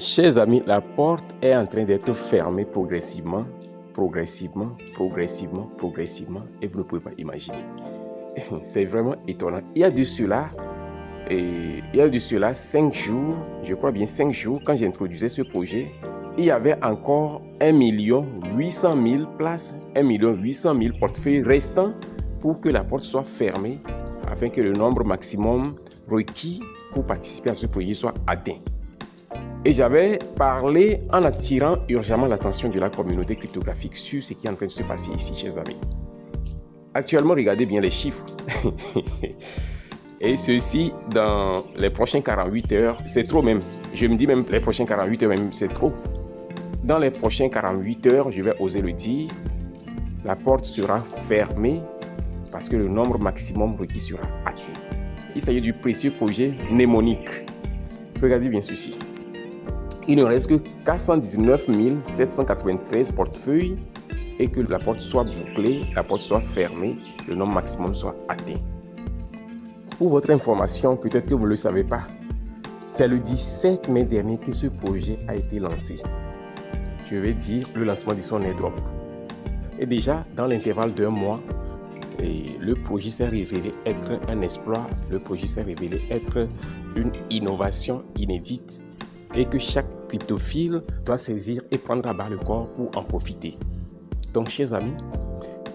Chers amis, la porte est en train d'être fermée progressivement, et vous ne pouvez pas imaginer. C'est vraiment étonnant. Il y a de cela 5 jours, je crois bien 5 jours, quand j'introduisais ce projet, il y avait encore 1 800 000 places, 1 800 000 portefeuilles restants pour que la porte soit fermée, afin que le nombre maximum requis pour participer à ce projet soit atteint. Et j'avais parlé en attirant urgemment l'attention de la communauté cryptographique sur ce qui est en train de se passer ici, chers amis. Actuellement, regardez bien les chiffres. Et ceci, dans les prochaines 48 heures, c'est trop même. Je me dis même les prochaines 48 heures, même c'est trop. Dans les prochaines 48 heures, je vais oser le dire, la porte sera fermée parce que le nombre maximum requis sera atteint. Il s'agit du précieux projet mnémonique. Regardez bien ceci. Il ne reste que 419 793 portefeuilles et que la porte soit bouclée, la porte soit fermée, le nombre maximum soit atteint. Pour votre information, peut-être que vous ne le savez pas, c'est le 17 mai dernier que ce projet a été lancé. Je vais dire le lancement de son airdrop. Et déjà, dans l'intervalle d'un mois, le projet s'est révélé être un exploit, le projet s'est révélé être une innovation inédite et que chaque cryptophile doit saisir et prendre à bas le corps pour en profiter. Donc, chers amis,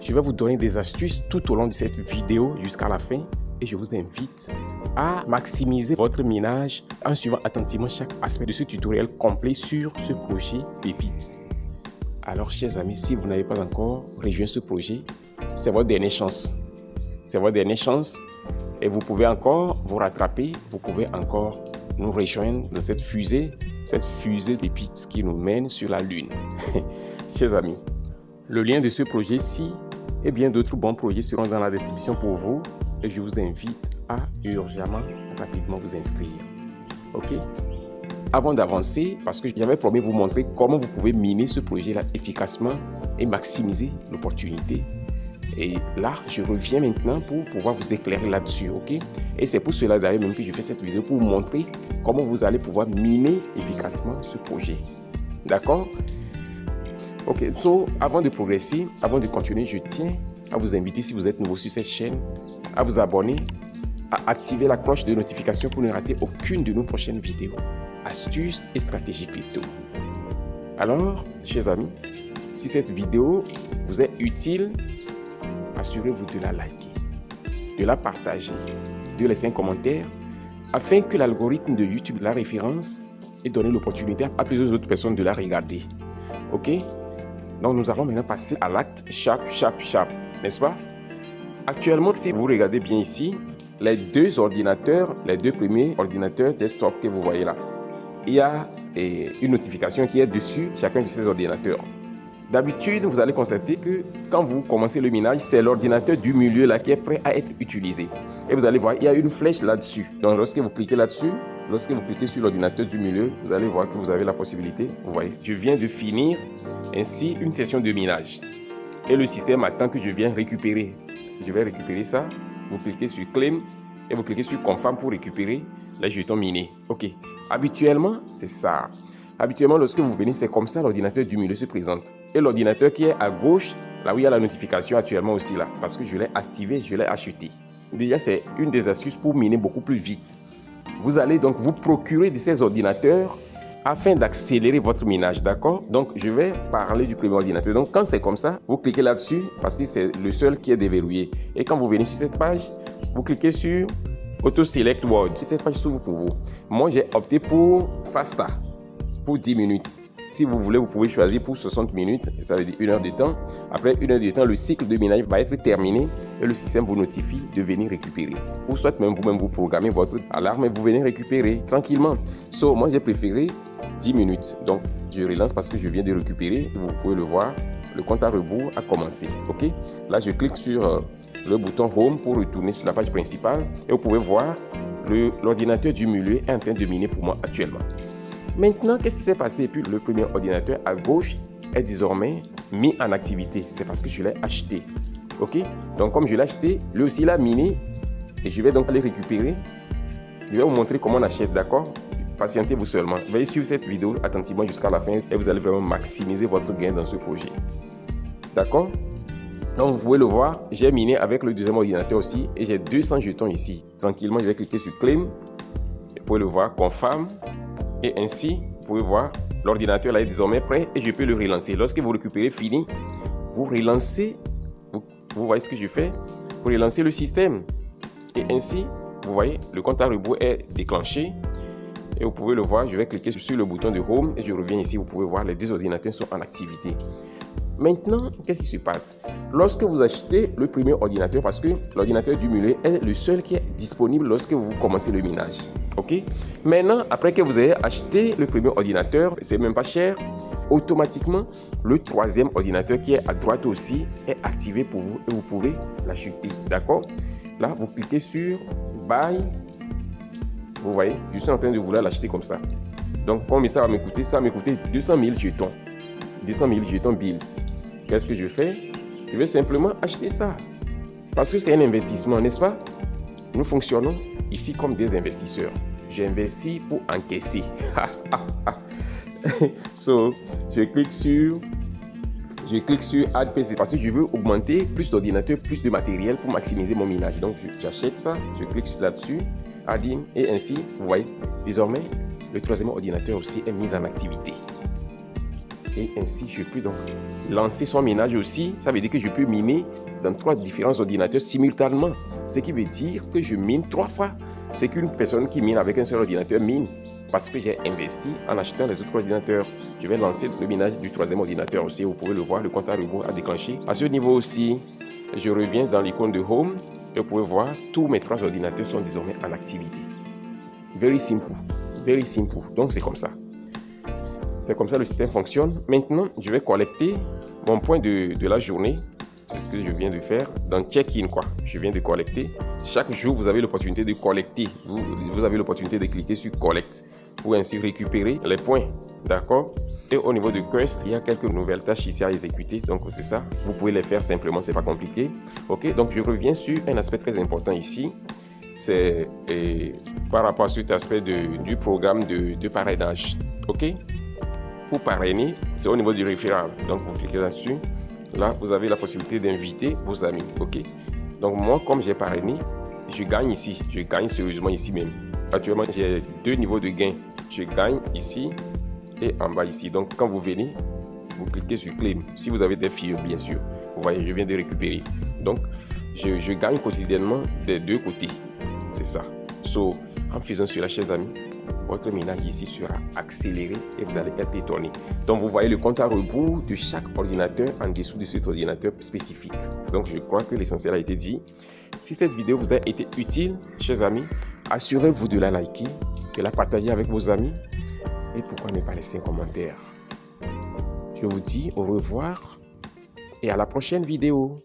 je vais vous donner des astuces tout au long de cette vidéo jusqu'à la fin et je vous invite à maximiser votre minage en suivant attentivement chaque aspect de ce tutoriel complet sur ce projet Pépite. Alors, chers amis, si vous n'avez pas encore rejoint ce projet, c'est votre dernière chance. C'est votre dernière chance et vous pouvez encore vous rattraper, vous pouvez encore nous rejoindre dans cette fusée Pépite qui nous mène sur la Lune. Chers amis, le lien de ce projet-ci et bien d'autres bons projets seront dans la description pour vous et je vous invite à urgemment, rapidement vous inscrire. Ok? Avant d'avancer, parce que j'avais promis de vous montrer comment vous pouvez miner ce projet-là efficacement et maximiser l'opportunité. Et là, je reviens maintenant pour pouvoir vous éclairer là-dessus, ok? Et c'est pour cela d'ailleurs même que je fais cette vidéo pour vous montrer comment vous allez pouvoir miner efficacement ce projet. D'accord? Ok, so avant de progresser, avant de continuer, je tiens à vous inviter, si vous êtes nouveau sur cette chaîne, à vous abonner, à activer la cloche de notification pour ne rater aucune de nos prochaines vidéos, astuces et stratégies crypto. Alors, chers amis, si cette vidéo vous est utile, assurez-vous de la liker, de la partager, de laisser un commentaire afin que l'algorithme de YouTube la référence et donne l'opportunité à plusieurs autres personnes de la regarder. Ok? Donc nous allons maintenant passer à l'acte sharp, n'est-ce pas? Actuellement, si vous regardez bien ici, les deux premiers ordinateurs desktop que vous voyez là, il y a une notification qui est dessus chacun de ces ordinateurs. D'habitude, vous allez constater que quand vous commencez le minage, c'est l'ordinateur du milieu là qui est prêt à être utilisé. Et vous allez voir, il y a une flèche là-dessus. Donc lorsque vous cliquez là-dessus, lorsque vous cliquez sur l'ordinateur du milieu, vous allez voir que vous avez la possibilité. Vous voyez, je viens de finir ainsi une session de minage. Et le système attend que je vienne récupérer. Je vais récupérer ça. Vous cliquez sur Claim et vous cliquez sur Confirm pour récupérer les jetons minés. Ok. Habituellement, c'est ça. Habituellement, lorsque vous venez, c'est comme ça, l'ordinateur du milieu se présente. Et l'ordinateur qui est à gauche, là où il y a la notification actuellement aussi là, parce que je l'ai activé, je l'ai acheté. Déjà, c'est une des astuces pour miner beaucoup plus vite. Vous allez donc vous procurer de ces ordinateurs afin d'accélérer votre minage, d'accord? Donc, je vais parler du premier ordinateur. Donc, quand c'est comme ça, vous cliquez là-dessus parce que c'est le seul qui est déverrouillé. Et quand vous venez sur cette page, vous cliquez sur Auto Select Word. Cette page s'ouvre pour vous. Moi, j'ai opté pour FASTA. Pour 10 minutes. Si vous voulez, vous pouvez choisir pour 60 minutes, ça veut dire 1 heure de temps. Après 1 heure de temps, le cycle de minage va être terminé et le système vous notifie de venir récupérer. Ou soit même vous-même vous programmez votre alarme et vous venez récupérer tranquillement. Moi, j'ai préféré 10 minutes. Donc, je relance parce que je viens de récupérer. Vous pouvez le voir, le compte à rebours a commencé. Ok? Là, je clique sur le bouton Home pour retourner sur la page principale et vous pouvez voir l'ordinateur du milieu est en train de miner pour moi actuellement. Maintenant, qu'est-ce qui s'est passé? Et puis, le premier ordinateur à gauche est désormais mis en activité. C'est parce que je l'ai acheté. Ok? Donc, comme je l'ai acheté, lui aussi, il a miné. Et je vais donc aller récupérer. Je vais vous montrer comment on achète, d'accord? patientez-vous seulement. Veuillez suivre cette vidéo attentivement jusqu'à la fin et vous allez vraiment maximiser votre gain dans ce projet. D'accord? Donc vous pouvez le voir, j'ai miné avec le deuxième ordinateur aussi et j'ai 200 jetons ici. Tranquillement, je vais cliquer sur Claim. Vous pouvez le voir, Confirm. Et ainsi, vous pouvez voir, l'ordinateur là est désormais prêt et je peux le relancer. Lorsque vous récupérez fini, vous relancez, vous voyez ce que je fais? Vous relancez le système. Et ainsi, vous voyez, le compte à rebours est déclenché. Et vous pouvez le voir, je vais cliquer sur le bouton de Home et je reviens ici. Vous pouvez voir, les deux ordinateurs sont en activité. Maintenant, qu'est-ce qui se passe? Lorsque vous achetez le premier ordinateur, parce que l'ordinateur du milieu est le seul qui est disponible lorsque vous commencez le minage. Ok? Maintenant, après que vous ayez acheté le premier ordinateur, c'est même pas cher, automatiquement, le troisième ordinateur qui est à droite aussi est activé pour vous et vous pouvez l'acheter. D'accord? Là, vous cliquez sur Buy. Vous voyez, je suis en train de vouloir l'acheter comme ça. Donc, combien ça va me coûter? Ça va me coûter 200 000 jetons. 200 000 jetons Bills. Qu'est-ce que je fais? Je vais simplement acheter ça. Parce que c'est un investissement, n'est-ce pas? Nous fonctionnons ici comme des investisseurs. J'ai investi pour encaisser. So, je clique sur Add PC parce que je veux augmenter plus d'ordinateurs, plus de matériel pour maximiser mon minage. Donc, j'achète ça, je clique là-dessus, Add in, et ainsi, vous voyez, désormais, le troisième ordinateur aussi est mis en activité. Et ainsi, je peux donc lancer son minage aussi. Ça veut dire que je peux miner dans 3 différents ordinateurs simultanément. Ce qui veut dire que je mine 3 fois ce qu'une personne qui mine avec un seul ordinateur mine. Parce que j'ai investi en achetant les autres ordinateurs. Je vais lancer le minage du troisième ordinateur aussi. Vous pouvez le voir, le compte à rebours a déclenché. À ce niveau aussi, je reviens dans l'icône de Home. Et vous pouvez voir, tous mes 3 ordinateurs sont désormais en activité. Very simple. Very simple. Donc, c'est comme ça. C'est comme ça le système fonctionne. Maintenant, je vais collecter mon point de la journée. C'est ce que je viens de faire dans Check-in, quoi. Je viens de collecter. Chaque jour, vous avez l'opportunité de collecter. Vous avez l'opportunité de cliquer sur Collect pour ainsi récupérer les points. D'accord? Et au niveau de Quest, il y a quelques nouvelles tâches ici à exécuter. Donc, c'est ça. Vous pouvez les faire simplement, c'est pas compliqué. OK? Donc, je reviens sur un aspect très important ici. C'est par rapport à cet aspect du programme de parrainage. OK? Pour parrainer, c'est au niveau du référent. Donc, vous cliquez là-dessus. Là, vous avez la possibilité d'inviter vos amis. OK? Donc, moi, comme j'ai parrainé, je gagne ici. Je gagne sérieusement ici même. Actuellement, j'ai 2 niveaux de gain. Je gagne ici et en bas ici. Donc, quand vous venez, vous cliquez sur Claim. Si vous avez des fiches, bien sûr. Vous voyez, je viens de récupérer. Donc, je gagne quotidiennement des 2 côtés. C'est ça. So, en faisant cela, chers amis, votre minage ici sera accéléré et vous allez être étonné. Donc, vous voyez le compte à rebours de chaque ordinateur en dessous de cet ordinateur spécifique. Donc, je crois que l'essentiel a été dit. Si cette vidéo vous a été utile, chers amis, assurez-vous de la liker, de la partager avec vos amis et pourquoi ne pas laisser un commentaire. Je vous dis au revoir et à la prochaine vidéo.